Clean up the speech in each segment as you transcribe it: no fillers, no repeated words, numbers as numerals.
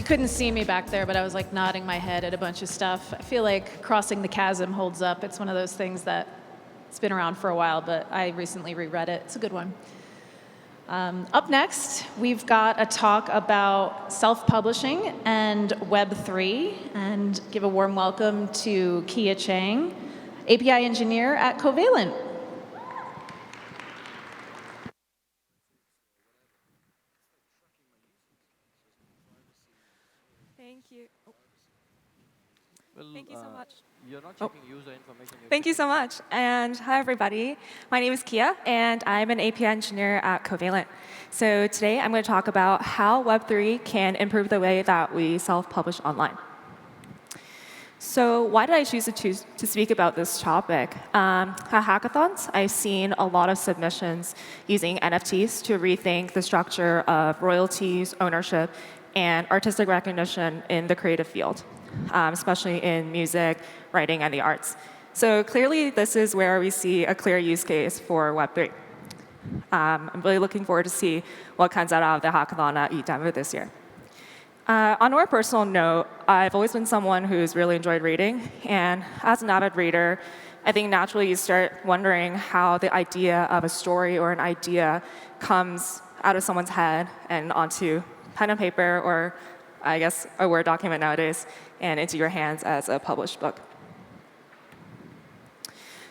You couldn't see me back there, but I was like nodding my head at a bunch of stuff. I feel like Crossing the Chasm holds up. It's one of those things that it's been around for a while, but I recently reread it. It's a good one. Up next, we've got a talk about self-publishing and web3, and give a warm welcome to Khea Chang, API engineer at Covalent. Thank you. Well, Thank you so much. You're not checking user information. Thank you so much. And hi, everybody. My name is Khea, and I'm an API engineer at Covalent. So today, I'm going to talk about how Web3 can improve the way that we self-publish online. So why did I choose to speak about this topic? At hackathons, I've seen a lot of submissions using NFTs to rethink the structure of royalties, ownership, and artistic recognition in the creative field, especially in music, writing, and the arts. So clearly, this is where we see a clear use case for Web3. I'm really looking forward to see what comes out of the hackathon at eDemo this year. On a more personal note, I've always been someone who's really enjoyed reading, and as an avid reader, I think naturally you start wondering how the idea of a story or an idea comes out of someone's head and onto pen and paper, or I guess a Word document nowadays, and into your hands as a published book.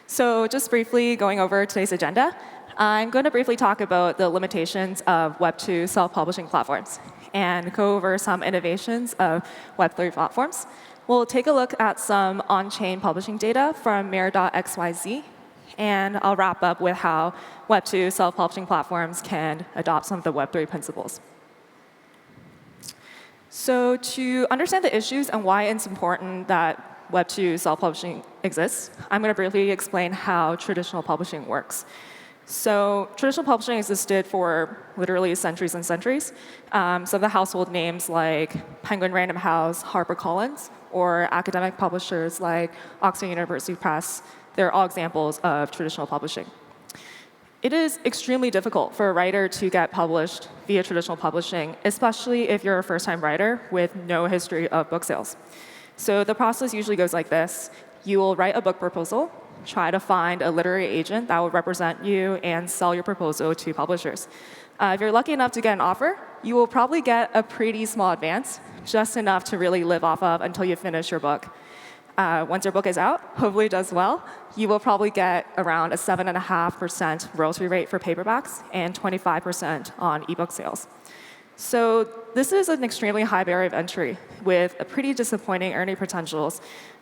So just briefly going over today's agenda, I'm going to briefly talk about the limitations of Web2 self-publishing platforms and go over some innovations of Web3 platforms. We'll take a look at some on-chain publishing data from Mirror.xyz, and I'll wrap up with how Web2 self-publishing platforms can adopt some of the Web3 principles. So to understand the issues and why it's important that Web2 self-publishing exists, I'm going to briefly explain how traditional publishing works. So traditional publishing existed for literally centuries and centuries. Some of the household names like Penguin Random House, HarperCollins, or academic publishers like Oxford University Press, they're all examples of traditional publishing. It is extremely difficult for a writer to get published via traditional publishing, especially if you're a first-time writer with no history of book sales. So the process usually goes like this. You will write a book proposal, try to find a literary agent that will represent you and sell your proposal to publishers. If you're lucky enough to get an offer, you will probably get a pretty small advance, just enough to really live off of until you finish your book. Once your book is out, hopefully it does well, you will probably get around a 7.5% royalty rate for paperbacks and 25% on ebook sales. So this is an extremely high barrier of entry with a pretty disappointing earning potentials.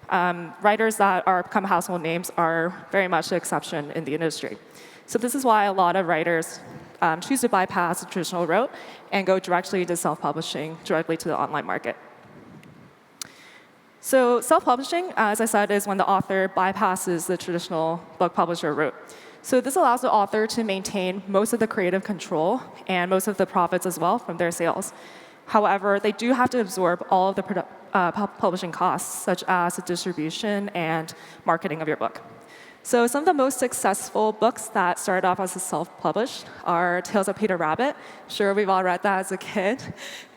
Writers that are become household names are very much the exception in the industry. So this is why a lot of writers choose to bypass the traditional route and go directly to self-publishing, directly to the online market. So self-publishing, as I said, is when the author bypasses the traditional book publisher route. So this allows the author to maintain most of the creative control and most of the profits as well from their sales. However, they do have to absorb all of the publishing costs, such as the distribution and marketing of your book. So some of the most successful books that started off as a self-published are Tales of Peter Rabbit. Sure, we've all read that as a kid.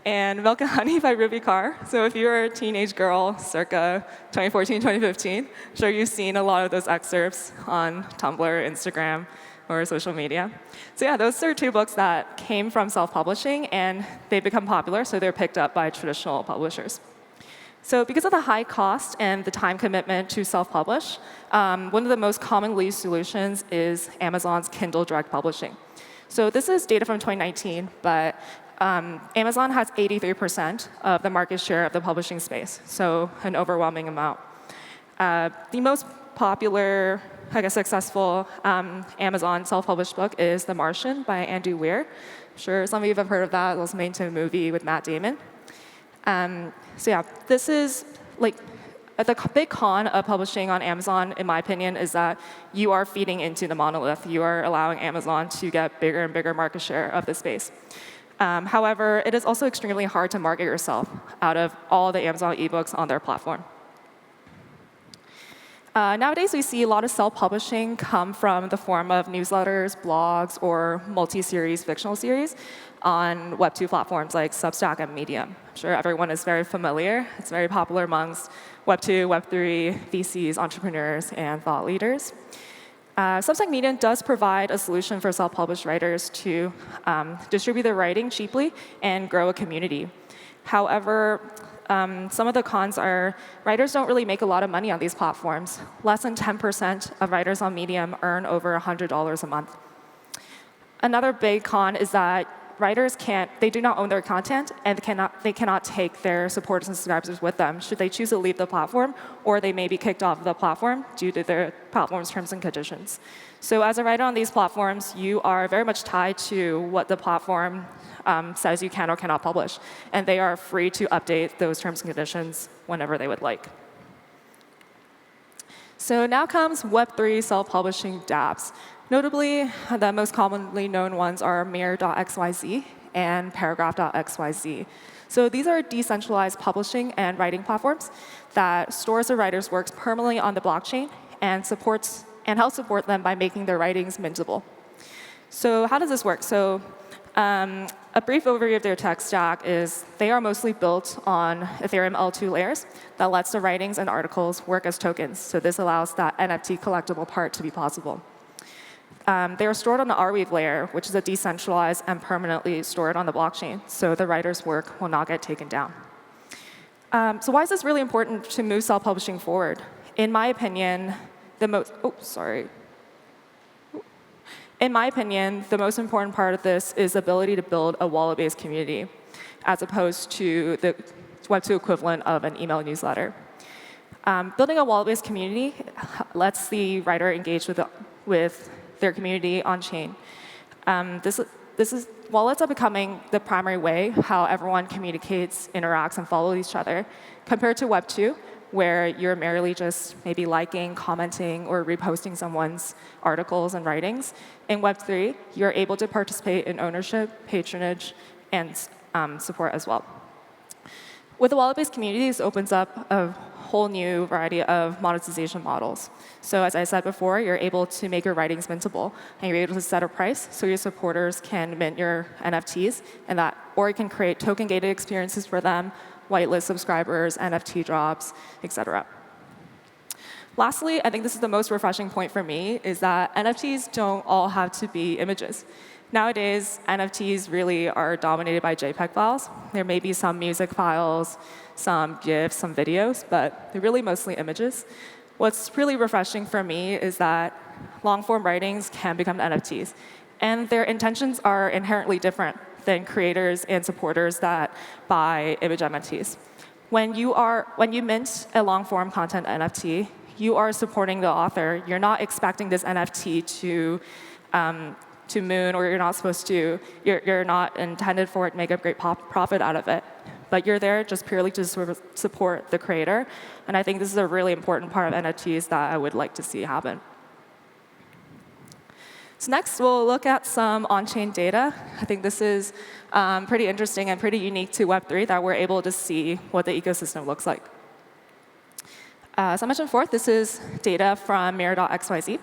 And Milk and Honey by Ruby Carr. So if you're a teenage girl circa 2014, 2015, sure you've seen a lot of those excerpts on Tumblr, Instagram, or social media. So yeah, those are two books that came from self-publishing, and they've become popular, so they're picked up by traditional publishers. So because of the high cost and the time commitment to self-publish, one of the most commonly used solutions is Amazon's Kindle Direct Publishing. So this is data from 2019, but Amazon has 83% of the market share of the publishing space, so an overwhelming amount. The most popular, I guess, successful Amazon self-published book is The Martian by Andy Weir. I'm sure some of you have heard of that. It was made into a movie with Matt Damon. So yeah, this is like the big con of publishing on Amazon, in my opinion, is that you are feeding into the monolith. You are allowing Amazon to get bigger and bigger market share of the space. However, it is also extremely hard to market yourself out of all the Amazon ebooks on their platform. Nowadays, we see a lot of self-publishing come from the form of newsletters, blogs, or multi-series fictional series. on Web2 platforms like Substack and Medium. I'm sure everyone is very familiar. It's very popular amongst Web2, Web3, VCs, entrepreneurs, and thought leaders. Substack Medium does provide a solution for self-published writers to distribute their writing cheaply and grow a community. However, some of the cons are writers don't really make a lot of money on these platforms. Less than 10% of writers on Medium earn over $100 a month. Another big con is that writers they do not own their content, and they cannot take their supporters and subscribers with them should they choose to leave the platform, or they may be kicked off of the platform due to their platform's terms and conditions. So as a writer on these platforms, you are very much tied to what the platform says you can or cannot publish, and they are free to update those terms and conditions whenever they would like. So now comes Web3 self-publishing dApps. Notably, the most commonly known ones are Mirror.xyz and Paragraph.xyz. So these are decentralized publishing and writing platforms that stores the writer's works permanently on the blockchain and helps support them by making their writings mintable. So how does this work? So a brief overview of their tech stack is they are mostly built on Ethereum L2 layers that lets the writings and articles work as tokens. So this allows that NFT collectible part to be possible. They are stored on the Arweave layer, which is a decentralized and permanently stored on the blockchain, so the writer's work will not get taken down. So why is this really important to move self-publishing forward? In my opinion, the most important part of this is the ability to build a wallet-based community, as opposed to the Web2 equivalent of an email newsletter. Building a wallet-based community lets the writer engage with their community on-chain. Wallets are becoming the primary way how everyone communicates, interacts, and follows each other, compared to Web 2, where you're merely just maybe liking, commenting, or reposting someone's articles and writings. In Web 3, you're able to participate in ownership, patronage, and support as well. With the wallet-based community, this opens up a whole new variety of monetization models. So as I said before, you're able to make your writings mintable, and you're able to set a price so your supporters can mint your NFTs, or you can create token-gated experiences for them, whitelist subscribers, NFT drops, etc. Lastly, I think this is the most refreshing point for me, is that NFTs don't all have to be images. Nowadays, NFTs really are dominated by JPEG files. There may be some music files, some GIFs, some videos, but they're really mostly images. What's really refreshing for me is that long-form writings can become NFTs, and their intentions are inherently different than creators and supporters that buy image NFTs. When you mint a long-form content NFT, you are supporting the author. You're not expecting this NFT to moon, or you're not intended for it to make a great profit out of it. But you're there just purely to support the creator. And I think this is a really important part of NFTs that I would like to see happen. So next, we'll look at some on-chain data. I think this is pretty interesting and pretty unique to Web3, that we're able to see what the ecosystem looks like. As I mentioned before, this is data from Mirror.xyz.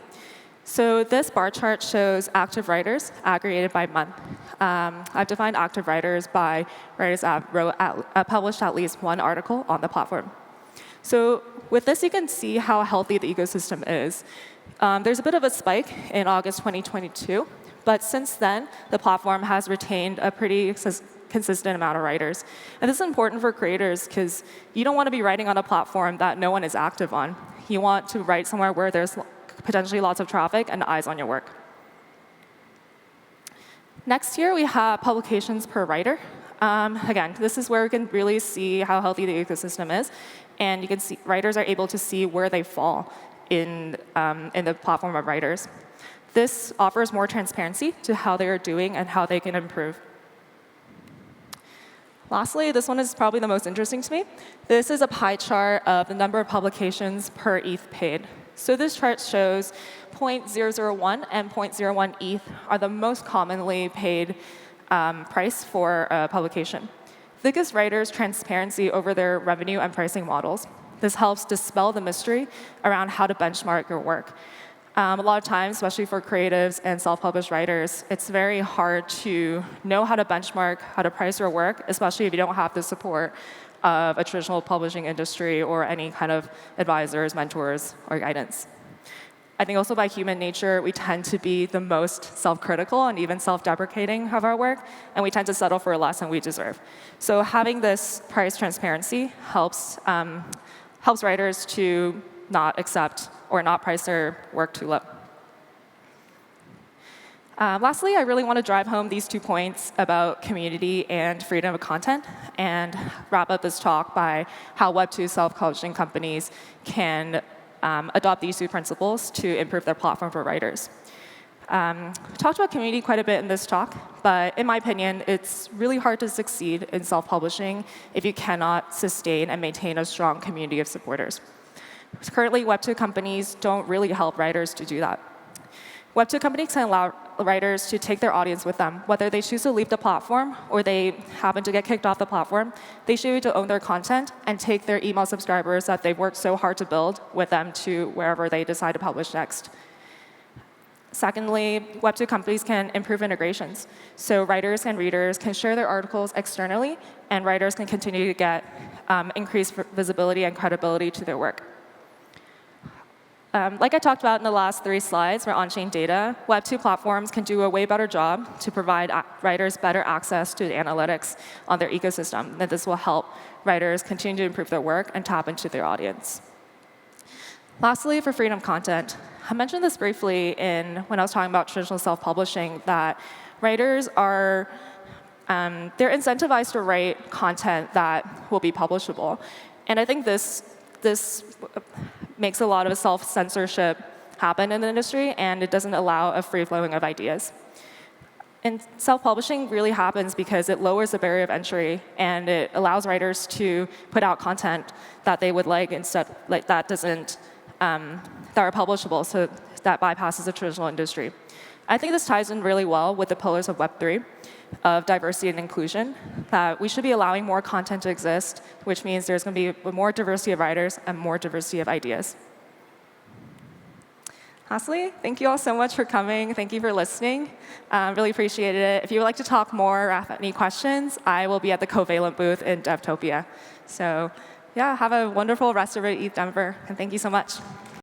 So this bar chart shows active writers aggregated by month. I've defined active writers by writers that published at least one article on the platform. So with this, you can see how healthy the ecosystem is. There's a bit of a spike in August 2022, but since then, the platform has retained a pretty consistent amount of writers. And this is important for creators, because you don't want to be writing on a platform that no one is active on. You want to write somewhere where there's potentially lots of traffic and eyes on your work. Next here, we have publications per writer. Again, this is where we can really see how healthy the ecosystem is. And you can see writers are able to see where they fall in the platform of writers. This offers more transparency to how they are doing and how they can improve. Lastly, this one is probably the most interesting to me. This is a pie chart of the number of publications per ETH paid. So this chart shows 0.001 and 0.01 ETH are the most commonly paid price for a publication. This gives writers transparency over their revenue and pricing models. This helps dispel the mystery around how to benchmark your work. A lot of times, especially for creatives and self-published writers, it's very hard to know how to benchmark, how to price your work, especially if you don't have the support of a traditional publishing industry or any kind of advisors, mentors, or guidance. I think also by human nature, we tend to be the most self-critical and even self-deprecating of our work, and we tend to settle for less than we deserve. So having this price transparency helps writers to not accept or not price their work too low. Lastly, I really want to drive home these 2 points about community and freedom of content and wrap up this talk by how Web2 self-publishing companies can adopt these 2 principles to improve their platform for writers. Talked about community quite a bit in this talk, but in my opinion, it's really hard to succeed in self-publishing if you cannot sustain and maintain a strong community of supporters. Currently, Web2 companies don't really help writers to do that. Web2 companies can allow writers to take their audience with them. Whether they choose to leave the platform or they happen to get kicked off the platform, they should be able to own their content and take their email subscribers that they've worked so hard to build with them to wherever they decide to publish next. Secondly, Web2 companies can improve integrations. So writers and readers can share their articles externally, and writers can continue to get increased visibility and credibility to their work. Like I talked about in the last 3 slides for on-chain data, Web2 platforms can do a way better job to provide writers better access to the analytics on their ecosystem. And this will help writers continue to improve their work and tap into their audience. Lastly, for freedom of content, I mentioned this briefly when I was talking about traditional self-publishing, that writers are they're incentivized to write content that will be publishable. And I think this makes a lot of self-censorship happen in the industry, and it doesn't allow a free flowing of ideas. And self-publishing really happens because it lowers the barrier of entry, and it allows writers to put out content that they would like instead, that are publishable, so that bypasses the traditional industry. I think this ties in really well with the pillars of Web3, of diversity and inclusion, that we should be allowing more content to exist, which means there's going to be more diversity of writers and more diversity of ideas. Lastly, thank you all so much for coming. Thank you for listening. Really appreciated it. If you would like to talk more or have any questions, I will be at the Covalent booth in Devtopia. So yeah, have a wonderful rest of ETH Denver, and thank you so much.